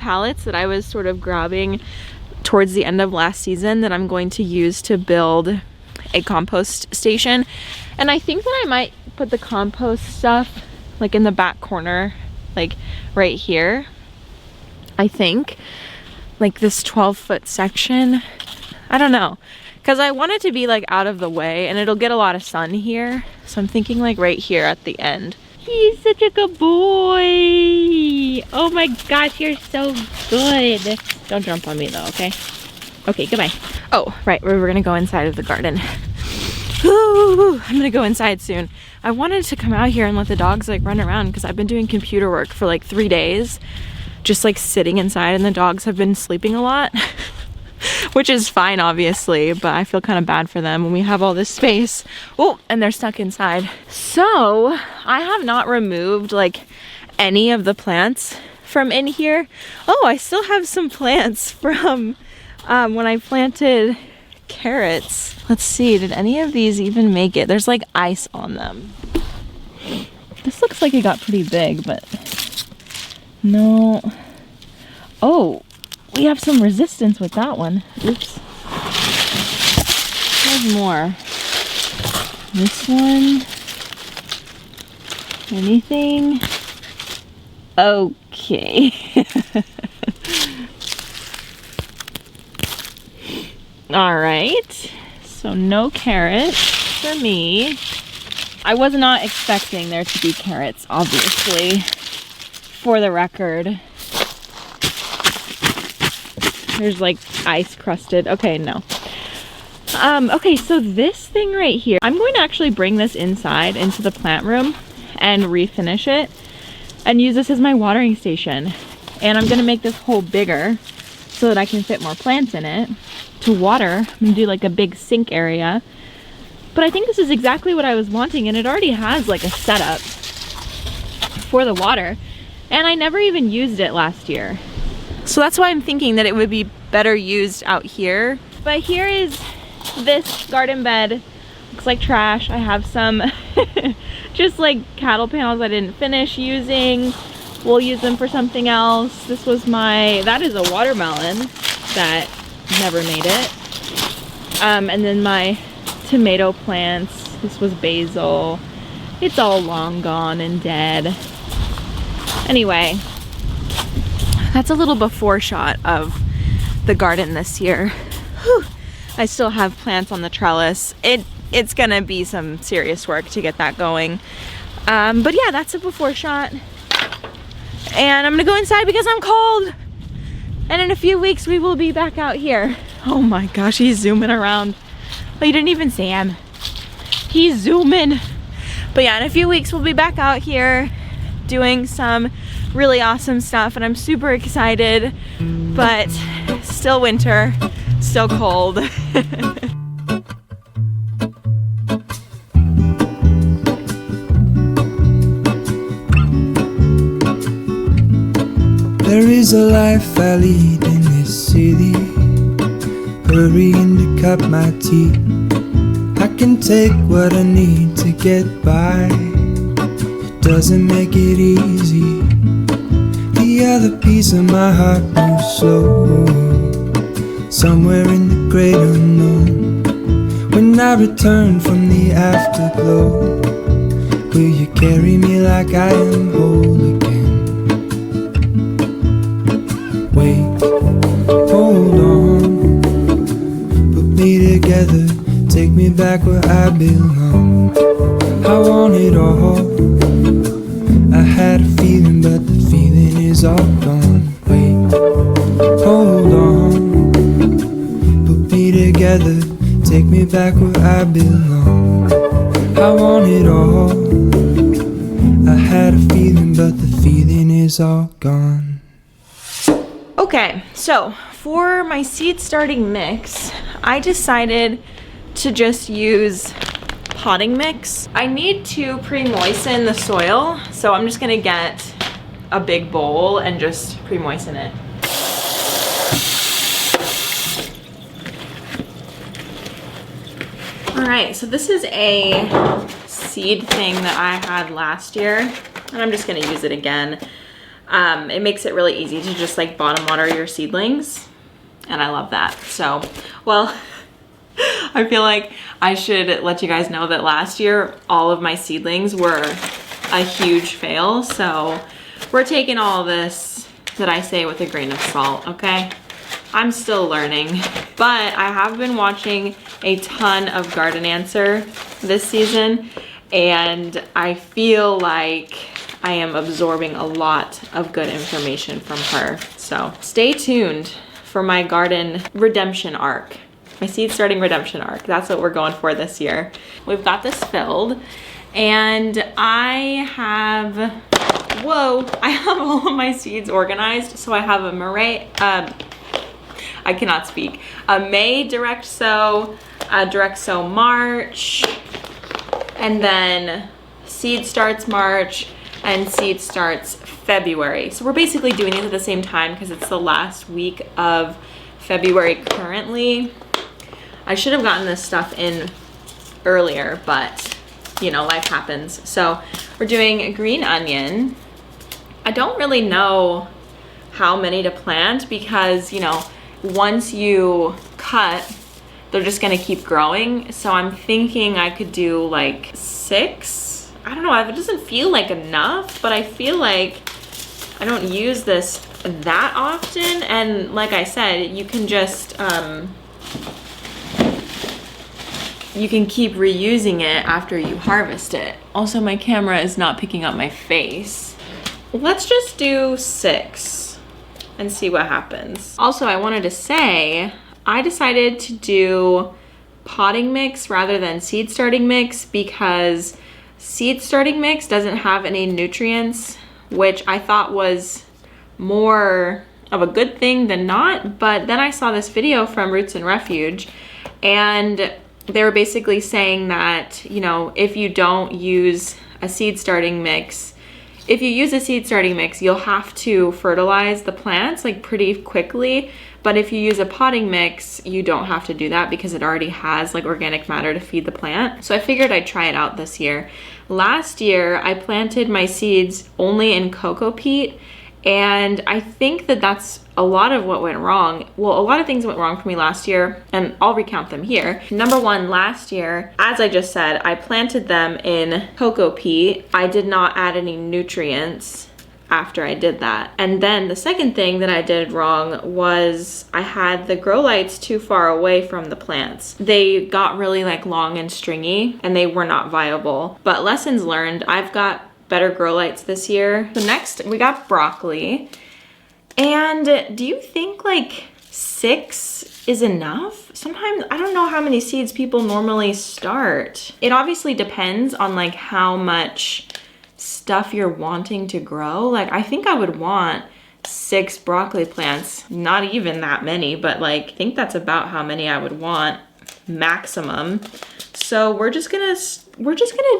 pallets that I was sort of grabbing towards the end of last season that I'm going to use to build a compost station. And I think that I might put the compost stuff like in the back corner, like right here. I think like this 12-foot section. I don't know, because I want it to be like out of the way and it'll get a lot of sun here. So I'm thinking like right here at the end. He's such a good boy. Oh my gosh, you're so good. Don't jump on me though, okay? Okay, goodbye. Oh, right, we're gonna go inside of the garden. Ooh, I'm gonna go inside soon. I wanted to come out here and let the dogs like run around because I've been doing computer work for like 3 days, just like sitting inside, and the dogs have been sleeping a lot. Which is fine, obviously, but I feel kind of bad for them when we have all this space. Oh, and they're stuck inside. So I have not removed like any of the plants from in here. Oh, I still have some plants from when I planted carrots. Let's see, did any of these even make it? There's like ice on them. This looks like it got pretty big, but no. Oh, we have some resistance with that one. Oops. There's more. This one. Anything? Okay. All right. So no carrots for me. I was not expecting there to be carrots, obviously. For the record. There's like ice crusted. Okay, no. Okay, so this thing right here, I'm going to actually bring this inside into the plant room and refinish it and use this as my watering station. And I'm gonna make this hole bigger so that I can fit more plants in it to water. I'm gonna do like a big sink area. But I think this is exactly what I was wanting, and it already has like a setup for the water. And I never even used it last year. So that's why I'm thinking that it would be better used out here. But here is this garden bed. Looks like trash. I have some just like cattle panels I didn't finish using. We'll use them for something else. This was that is a watermelon that never made it. And then my tomato plants. This was basil. It's all long gone and dead. Anyway, that's a little before shot of the garden this year. Whew. I still have plants on the trellis. It's gonna be some serious work to get that going. But yeah, that's a before shot. And I'm gonna go inside because I'm cold. And in a few weeks we will be back out here. Oh my gosh, he's zooming around. Oh, you didn't even see him. He's zooming. But yeah, in a few weeks we'll be back out here doing some really awesome stuff, and I'm super excited, but still winter, still cold. There is a life I lead in this city, hurrying to cut my teeth. I can take what I need to get by. It doesn't make it easy. The other piece of my heart moves slow, somewhere in the great unknown. When I return from the afterglow, will you carry me like I am whole again? Wait, hold on, put me together, take me back where I belong. I want it all. I had a feeling, but the feeling is all gone. Wait, hold on, put me together, take me back where I belong. I want it all. I had a feeling, but the feeling is all gone. Okay, so for my seed starting mix, I decided to just use potting mix. I need to pre-moisten the soil, so I'm just gonna get a big bowl and just pre-moisten it. All right, so this is a seed thing that I had last year, and I'm just gonna use it again. it makes it really easy to just like bottom water your seedlings. And I love that. So, well, I feel like I should let you guys know that last year, all of my seedlings were a huge fail. So we're taking all this that I say with a grain of salt, okay? I'm still learning, but I have been watching a ton of Garden Answer this season, and I feel like I am absorbing a lot of good information from her. So stay tuned for my garden redemption arc, my seed starting redemption arc. That's what we're going for this year. We've got this filled, and I have, whoa, I have all of my seeds organized. So I have a I cannot speak. A May direct sow, a direct sow March, and then seed starts March and seed starts February. So we're basically doing these at the same time because it's the last week of February currently. I should have gotten this stuff in earlier, but you know, life happens. So we're doing a green onion. I don't really know how many to plant because, you know, once you cut, they're just gonna keep growing. So I'm thinking I could do like 6. I don't know, it doesn't feel like enough, but I feel like I don't use this that often. And like I said, you can just, you can keep reusing it after you harvest it. Also, my camera is not picking up my face. Let's just do 6. And see what happens. Also, I wanted to say, I decided to do potting mix rather than seed starting mix because seed starting mix doesn't have any nutrients, which I thought was more of a good thing than not. But then I saw this video from Roots and Refuge, and they were basically saying that, you know, if you don't use a seed starting mix, if you use a seed starting mix, you'll have to fertilize the plants like pretty quickly. But if you use a potting mix, you don't have to do that because it already has like organic matter to feed the plant. So I figured I'd try it out this year. Last year, I planted my seeds only in coco peat, and I think that that's a lot of what went wrong. Well, a lot of things went wrong for me last year, and I'll recount them here. Number one, last year, as I just said, I planted them in coco peat. I did not add any nutrients after I did that. And then the second thing that I did wrong was I had the grow lights too far away from the plants. They got really like long and stringy, and they were not viable. But lessons learned, I've got better grow lights this year. So next we got broccoli. And do you think like 6 is enough? Sometimes I don't know how many seeds people normally start. It obviously depends on like how much stuff you're wanting to grow. Like I think I would want 6 broccoli plants, not even that many, but like I think that's about how many I would want maximum. So we're just gonna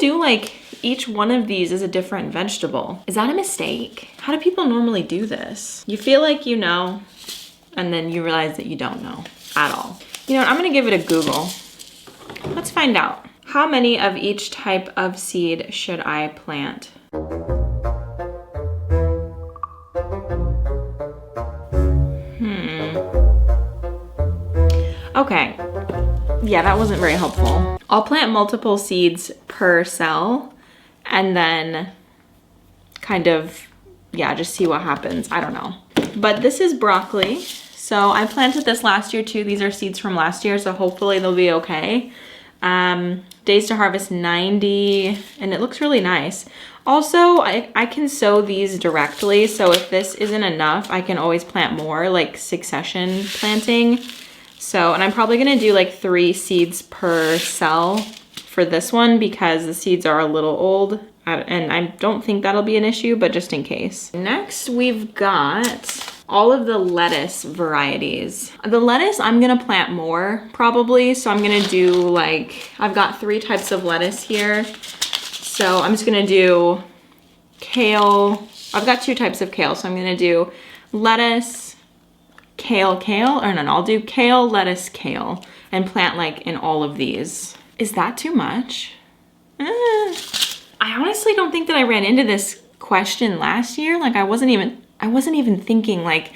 do like each one of these is a different vegetable. Is that a mistake? How do people normally do this? You feel like you know, and then you realize that you don't know at all. You know what, I'm gonna give it a Google. Let's find out. How many of each type of seed should I plant? Okay, yeah, that wasn't very helpful. I'll plant multiple seeds per cell and then kind of, yeah, just see what happens. I don't know. But this is broccoli. So I planted this last year too. These are seeds from last year, so hopefully they'll be okay. Days to harvest 90, and it looks really nice. Also, I can sow these directly, so if this isn't enough, I can always plant more, like succession planting. So, and I'm probably gonna do like 3 seeds per cell for this one because the seeds are a little old, and I don't think that'll be an issue, but just in case. Next, we've got all of the lettuce varieties. The lettuce, I'm gonna plant more probably. So I'm gonna do like, I've got 3 types of lettuce here. So I'm just gonna do kale. I've got 2 types of kale. So I'm gonna do lettuce, kale, or no, I'll do kale, lettuce, kale, and plant like in all of these. Is that too much? I honestly don't think that I ran into this question last year. Like I wasn't even thinking like,